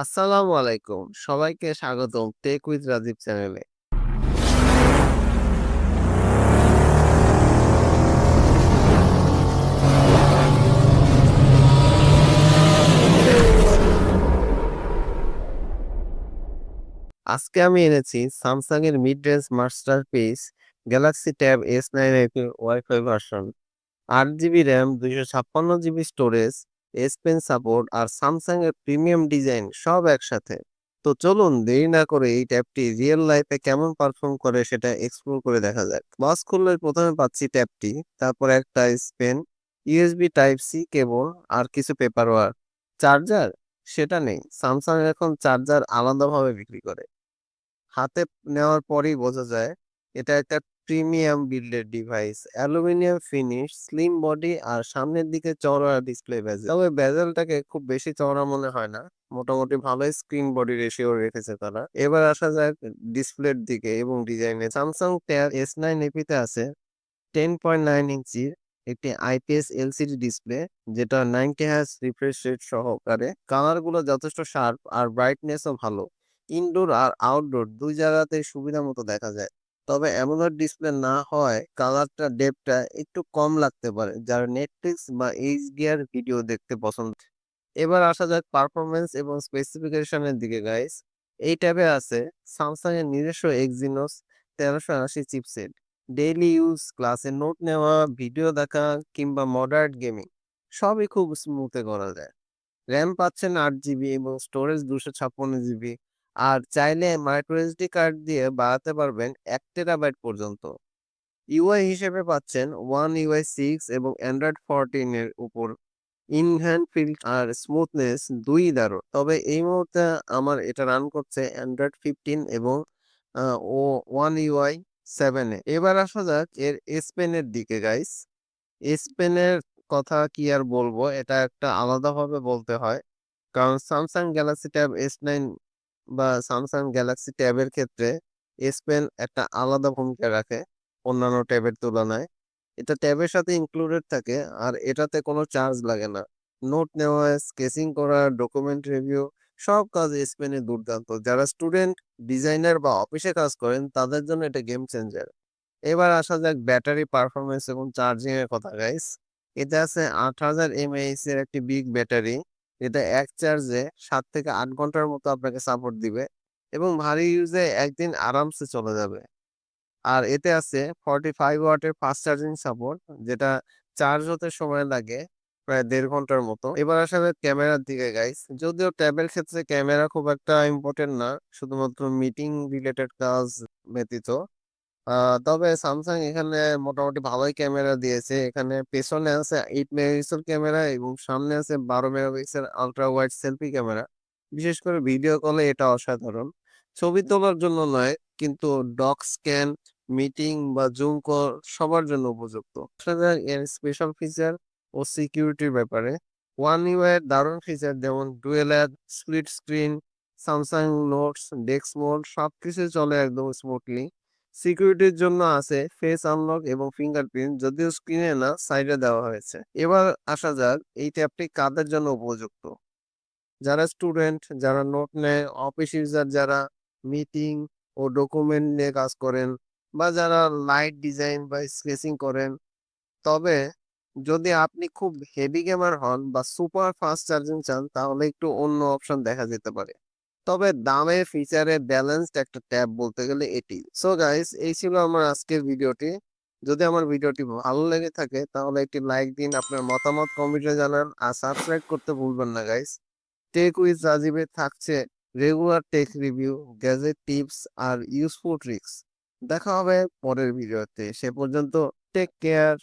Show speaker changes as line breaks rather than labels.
আসসালামু আলাইকুম। সবাইকে স্বাগতম টেক উইথ রাজীব চ্যানেলে। আজকে আমি এনেছি স্যামসাং এর mid range masterpiece Galaxy Tab S9 WiFi version. 8 GB RAM, 256 GB storage, S pen support আর স্যামসাং এর প্রিমিয়াম ডিজাইন সব একসাথে। তো চলুন দেরি না করে এই ট্যাবটি রিয়েল লাইফে কেমন পারফর্ম করে সেটা এক্সপ্লোর করে দেখা যাক। বক্স খুললে প্রথমে পাচ্ছি ট্যাবটি, তারপর একটা pen, USB type C cable আর কিছু পেপারওয়ার্ক। চার্জার সেটা নেই, স্যামসাং এখন চার্জার আলাদাভাবে বিক্রি করে। হাতে নেওয়ার পরেই বোঝা যায় এটা একটা প্রিমিয়াম বিল্ডের device. Aluminium finish, slim body আর সামনের দিকে চওড়া ডিসপ্লে বেজেল। তবে বেজেলটাকে খুব বেশি চওড়া মনে হয় না, মোটামুটি ভালোই স্ক্রিন বডি রেশিও রেখেছে তারা। এবার আসা যাক ডিসপ্লের দিকে এবং ডিজাইনে। স্যামসাং ট্যাব S9 এপিতে আছে 10.9 ইঞ্চির একটি আইপিএস এলসিডি ডিসপ্লে, যেটা 90 হার্জ রিফ্রেশ রেট সহকারে। কালারগুলো যথেষ্ট শার্প আর ব্রাইটনেসও ভালো। ইনডোর আর আউটডোর দুই জায়গাতেই সুবিধা মতো দেখা যায়। তবে অ্যামোলেড ডিসপ্লে না হয় কালারটা ডেপটা একটু কম লাগতে পারে যারা নেটফ্লিক্স বা এইচডিআর ভিডিও দেখতে পছন্দ। এবার আসা যাক পারফরমেন্স এবং স্পেসিফিকেশনের দিকে গাইস। এই ট্যাবে আছে স্যামসাং এর নিজস্ব এক্সিনোস 1380 চিপসেট। ডেইলি ইউজ, ক্লাসে নোট নেওয়া, ভিডিও দেখা কিংবা মডারেট গেমিং সবই খুব স্মুথে করা যায়। র্যাম পাচ্ছেন 8 জিবি এবং স্টোরেজ 256 জিবি। আর চাইলে মাইক্রো এসডি কার্ড দিয়ে বাড়াতে পারবেন 1 টেরাবাইট পর্যন্ত। ইউআই হিসেবে পাচ্ছেন ওয়ান ইউআই 6 এবং অ্যান্ড্রয়েড 14 এর উপর। ইন হ্যান্ড ফিল আর স্মুথনেস দুই দারুণ। তবে এই মুহূর্তে আমার এটা রান করছে অ্যান্ড্রয়েড 15 এবং ও ওয়ান ইউআই 7 এ। এবার আসা যাক এর এস পেনের দিকে গাইস। এস পেনের কথা কি আর বলবো, এটা একটা আলাদাভাবে বলতে হয়। কারণ স্যামসাং গ্যালাক্সি ট্যাব S9 বা স্যামসাং গ্যালাক্সি ট্যাবের ক্ষেত্রে এস পেন একটা আলাদা ভূমিকা রাখে অন্যান্য ট্যাবের তুলনায়। এটা ট্যাবের সাথে ইনক্লুডেড থাকে আর এটাতে কোনো চার্জ লাগে না। নোট নেওয়া, স্কেচিং করা, ডকুমেন্ট রিভিউ সব কাজ এস পেনে দুর্দান্ত। যারা স্টুডেন্ট, ডিজাইনার বা অফিসে কাজ করেন তাদের জন্য এটা গেম চেঞ্জার। এবার আসা যাক ব্যাটারি পারফরমেন্স এবং চার্জিং এর কথা গাইস। এতে আছে 8000 mAh এর একটি বিগ ব্যাটারি, যেটা এক চার্জে 7 থেকে 8 ঘন্টার মতো আপনাকে সাপোর্ট দিবে এবং ভারী ইউজে একদিন আরামসে চলে যাবে। আর এতে আছে 45 ওয়াটের ফাস্ট চার্জিং সাপোর্ট, যেটা চার্জ হতে সময় লাগে প্রায় 1.5 ঘন্টার মতো। এবার আসলে ক্যামেরার দিকে গাইস, যদিও ট্যাবের ক্ষেত্রে ক্যামেরা খুব একটা ইম্পর্টেন্ট না, শুধুমাত্র মিটিং রিলেটেড কাজ ব্যতীত। তবে স্যামসাং এখানে মোটামুটি ভালোই ক্যামেরা দিয়েছে। এখানে পেছনে আছে 8 মেগাপিক্সেল ক্যামেরা এবং সামনে আছে 12 megapixel ultra wide selfie camera. বিশেষ করে ভিডিও কলে এটা অসাধারণ। ছবি তোলার জন্য নয়, কিন্তু ডক স্ক্যান, মিটিং বা জুম কল সবার জন্য উপযুক্ত। আসলে এর স্পেশাল ফিচার ও সিকিউরিটির ব্যাপারে ওয়ান ইউআই এর দারুণ ফিচার, যেমন dual app, split screen, Samsung notes, desk mode সবকিছু চলে একদম স্মুথলি। সিকিউরিটির জন্য আছে ফেস আনলক এবং ফিঙ্গারপ্রিন্ট, যদিও স্ক্রিনে না, সাইডে দেওয়া হয়েছে। এবার আসা যাক এই ট্যাবটি কাদের জন্য উপযুক্ত। যারা স্টুডেন্ট, যারা নোট নেয়, অফিস ইউজার, যারা মিটিং ও ডকুমেন্ট নিয়ে কাজ করেন, বা যারা লাইট ডিজাইন বা স্কেচিং করেন। তবে যদি আপনি খুব হেভি গেমার হন বা সুপার ফাস্ট চার্জিং চান তাহলে একটু অন্য অপশন দেখা যেতে পারে। তবে দামে ফিচারে ব্যালেন্সড একটা ট্যাব বলতে গেলে এটি। সো গাইস, এই ছিল আমার আজকের ভিডিওটি। যদি আমার ভিডিওটি ভালো লেগে থাকে তাহলে একটি লাইক দিন, আপনার মতামত কমেন্টে জানান আর সাবস্ক্রাইব করতে ভুলবেন না গাইস। টেক উইথ রাজীবে থাকছে regular tech review, gadget tips আর ইউজফুল ট্রিক্স। দেখা হবে পরের ভিডিওতে, সে পর্যন্ত টেক কেয়ার।